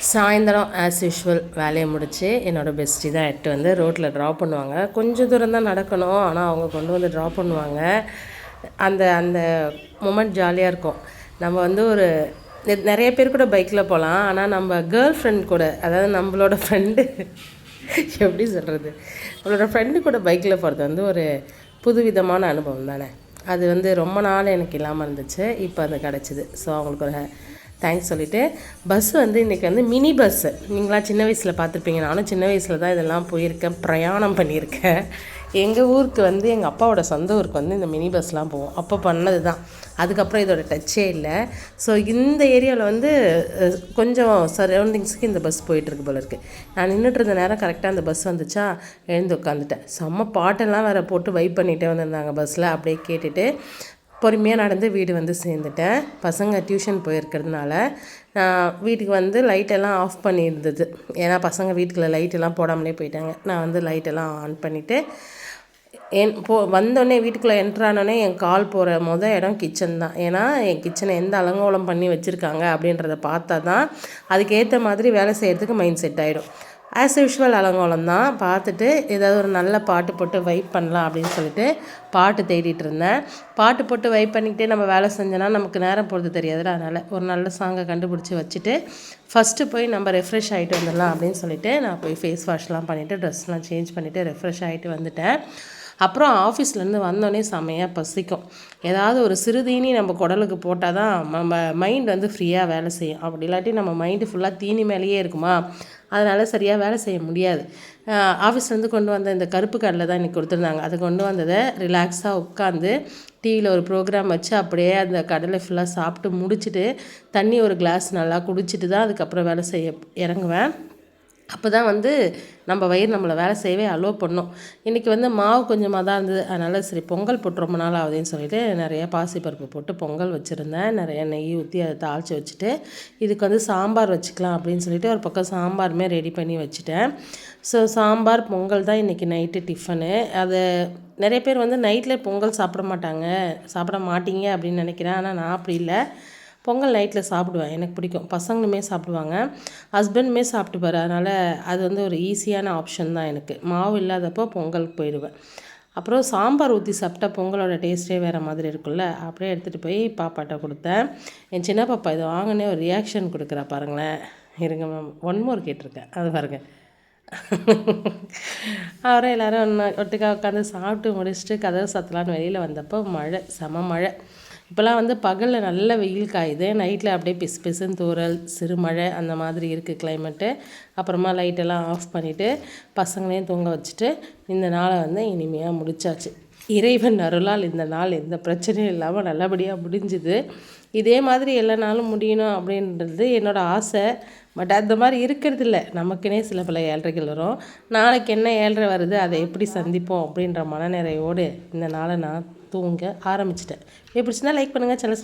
சாயந்தரம் as usual வேலையை முடித்து என்னோடய பெஸ்ட்டி தான் எட்டு வந்து ரோட்டில் ட்ராப் பண்ணுவாங்க. கொஞ்சம் தூரம் தான் நடக்கணும், ஆனால் அவங்க கொண்டு வந்து ட்ராப் பண்ணுவாங்க. அந்த அந்த மொமெண்ட் ஜாலியாக இருக்கும். நம்ம வந்து ஒரு நிறைய பேர் கூட பைக்கில் போகலாம், ஆனால் நம்ம கேர்ள் ஃப்ரெண்ட் கூட, அதாவது நம்மளோட ஃப்ரெண்டு எப்படி சொல்கிறது, நம்மளோட ஃப்ரெண்டு கூட பைக்கில் போகிறது வந்து ஒரு புதுவிதமான அனுபவம் தானே. அது வந்து ரொம்ப நாள் எனக்கு இல்லாமல் இருந்துச்சு, இப்போ அது கிடச்சிது. ஸோ அவங்களுக்கு ஒரு தேங்க்ஸ் சொல்லிவிட்டு, பஸ்ஸு வந்து இன்றைக்கி வந்து மினி பஸ்ஸு. நீங்களாம் சின்ன வயசில் பார்த்துருப்பீங்க, நானும் சின்ன வயசில் தான் இதெல்லாம் போயிருக்கேன், பிரயாணம் பண்ணியிருக்கேன். எங்கள் ஊருக்கு வந்து எங்கள் அப்பாவோட சொந்த ஊருக்கு வந்து இந்த மினி பஸ்லாம் போவோம், அப்போ பண்ணது தான். அதுக்கப்புறம் இதோட டச்சே இல்லை. ஸோ இந்த ஏரியாவில் வந்து கொஞ்சம் சரௌண்டிங்ஸுக்கு இந்த பஸ் போயிட்டுருக்கு போல இருக்குது. நான் நின்றுட்டு இருந்த நேரம் கரெக்டாக அந்த பஸ் வந்துச்சா, எழுந்து உட்காந்துட்டேன். செம்ம பாட்டெல்லாம் வேறு போட்டு வைப் பண்ணிகிட்டே வந்திருந்தாங்க பஸ்ஸில். அப்படியே கேட்டுட்டு பொறுமையாக நடந்து வீடு வந்து சேர்ந்துட்டேன். பசங்க டியூஷன் போயிருக்கிறதுனால வீட்டுக்கு வந்து லைட்டெல்லாம் ஆஃப் பண்ணியிருந்தது. ஏன்னா பசங்க வீட்டுக்குள்ளே லைட்டெல்லாம் போடாமலே போயிட்டாங்க. நான் வந்து லைட்டெல்லாம் ஆன் பண்ணிவிட்டு வந்தோடனே வீட்டுக்குள்ளே என்ட்ரானோடனே என் கால் போகிற இடம் கிச்சன் தான். ஏன்னா என் கிச்சனை எந்த அலங்கோலம் பண்ணி வச்சுருக்காங்க அப்படின்றத பார்த்தா தான் அதுக்கேற்ற மாதிரி வேலை செய்கிறதுக்கு மைண்ட் செட் ஆகிடும். ஆஸ் யூஷுவல் அலங்கோலம் தான். பார்த்துட்டு ஏதாவது ஒரு நல்ல பாட்டு போட்டு வைப் பண்ணலாம் அப்படின்னு சொல்லிட்டு பாட்டு தேடிட்டு இருந்தேன். பாட்டு போட்டு வைப் பண்ணிக்கிட்டே நம்ம வேலை செஞ்சோன்னா நமக்கு நேரம் போகிறது தெரியாதுல்ல. அதனால் ஒரு நல்ல சாங்கை கண்டுபிடிச்சி வச்சுட்டு ஃபஸ்ட்டு போய் நம்ம ரெஃப்ரெஷ் ஆகிட்டு வந்துடலாம் அப்படின்னு சொல்லிட்டு நான் போய் ஃபேஸ் வாஷ்லாம் பண்ணிவிட்டு ட்ரெஸ்லாம் சேஞ்ச் பண்ணிவிட்டு ரெஃப்ரெஷ் ஆகிட்டு வந்துட்டேன். அப்புறம் ஆஃபீஸ்லேருந்து வந்தோடனே செம்மையாக பசிக்கும். ஏதாவது ஒரு சிறுதீனி நம்ம குடலுக்கு போட்டால் தான் நம்ம மைண்ட் வந்து ஃப்ரீயாக வேலை செய்யும். அப்படி இல்லாட்டி நம்ம மைண்டு ஃபுல்லாக தீனி மேலேயே இருக்குமா, அதனால் சரியாக வேலை செய்ய முடியாது. ஆஃபீஸ்லேருந்து கொண்டு வந்த இந்த கருப்பு கடலை தான் இன்றைக்கி கொடுத்துருந்தாங்க. அதை கொண்டு வந்ததை ரிலாக்ஸாக உட்காந்து டிவியில் ஒரு ப்ரோக்ராம் வச்சு அப்படியே அந்த கடலை ஃபுல்லாக சாப்பிட்டு முடிச்சுட்டு தண்ணி ஒரு கிளாஸ் நல்லா குடிச்சிட்டு தான் அதுக்கப்புறம் வேலை செய்ய இறங்குவேன். அப்போ தான் வந்து நம்ம வயிறு நம்மளை வேலை செய்யவே அலோவ் பண்ணோம். இன்றைக்கி வந்து மாவு கொஞ்சமாக தான் இருந்தது, அதனால் சரி பொங்கல் போட்டு ரொம்ப நாள் ஆகுதுன்னு சொல்லிட்டு நிறையா பாசிப்பருப்பு போட்டு பொங்கல் வச்சுருந்தேன். நிறைய நெய் ஊற்றி அதை தாளித்து வச்சுட்டு இதுக்கு வந்து சாம்பார் வச்சுக்கலாம் அப்படின்னு சொல்லிட்டு ஒரு பக்கம் சாம்பாருமே ரெடி பண்ணி வச்சுட்டேன். ஸோ சாம்பார் பொங்கல் தான் இன்றைக்கி நைட்டு டிஃபனு. அதை நிறைய பேர் வந்து நைட்டில் பொங்கல் சாப்பிட மாட்டீங்க அப்படின்னு நினைக்கிறேன். ஆனால் நான் அப்படி இல்லை, பொங்கல் நைட்டில் சாப்பிடுவேன், எனக்கு பிடிக்கும். பசங்களுமே சாப்பிடுவாங்க, ஹஸ்பண்டுமே சாப்பிட்டுப்பார். அதனால் அது வந்து ஒரு ஈஸியான ஆப்ஷன் தான் எனக்கு. மாவு இல்லாதப்போ பொங்கலுக்கு போயிடுவேன். அப்புறம் சாம்பார் ஊற்றி சாப்பிட்டா பொங்கலோட டேஸ்ட்டே வேறு மாதிரி இருக்குல்ல. அப்படியே எடுத்துகிட்டு போய் பாப்பாட்ட கொடுத்தேன். என் சின்ன பாப்பா இதை வாங்கினே ஒரு ரியாக்ஷன் கொடுக்குறா பாருங்களேன். இருங்க மேம், 1 more கேட்டிருக்கேன், அது பாருங்கள். அப்புறம் எல்லோரும் ஒட்டுக்கா உட்காந்து சாப்பிட்டு முடிச்சுட்டு கதவை சாத்தலான்னு வெளியில் வந்தப்போ மழை, செம மழை. இப்போலாம் வந்து பகலில் நல்ல வெயில் காயுது, நைட்டில் அப்படியே பிசு பிசுன்னு தூறல், சிறு மழை அந்த மாதிரி இருக்குது கிளைமேட்டு. அப்புறமா லைட்டெல்லாம் ஆஃப் பண்ணிவிட்டு பசங்களையும் தூங்க வச்சுட்டு இந்த நாளை வந்து இனிமையாக முடிச்சாச்சு. இறைவன் அருளால் இந்த நாள் எந்த பிரச்சனையும் இல்லாமல் நல்லபடியாக முடிஞ்சுது. இதே மாதிரி எல்லா நாளும் முடியணும் அப்படின்றது என்னோடய ஆசை. பட் அந்த மாதிரி இருக்கிறது இல்லை. நமக்குன்னே சில பல ஏழ்றைகள் வரும். நாளைக்கு என்ன ஏழ்றை வருது, அதை எப்படி சந்திப்போம் அப்படின்ற மனநிறைவோடு இந்த நாளை நான் தூங்க ஆரம்பிச்சிட்டேன். எப்படி பிடிச்சினா லைக் பண்ணுங்கள், சேனல்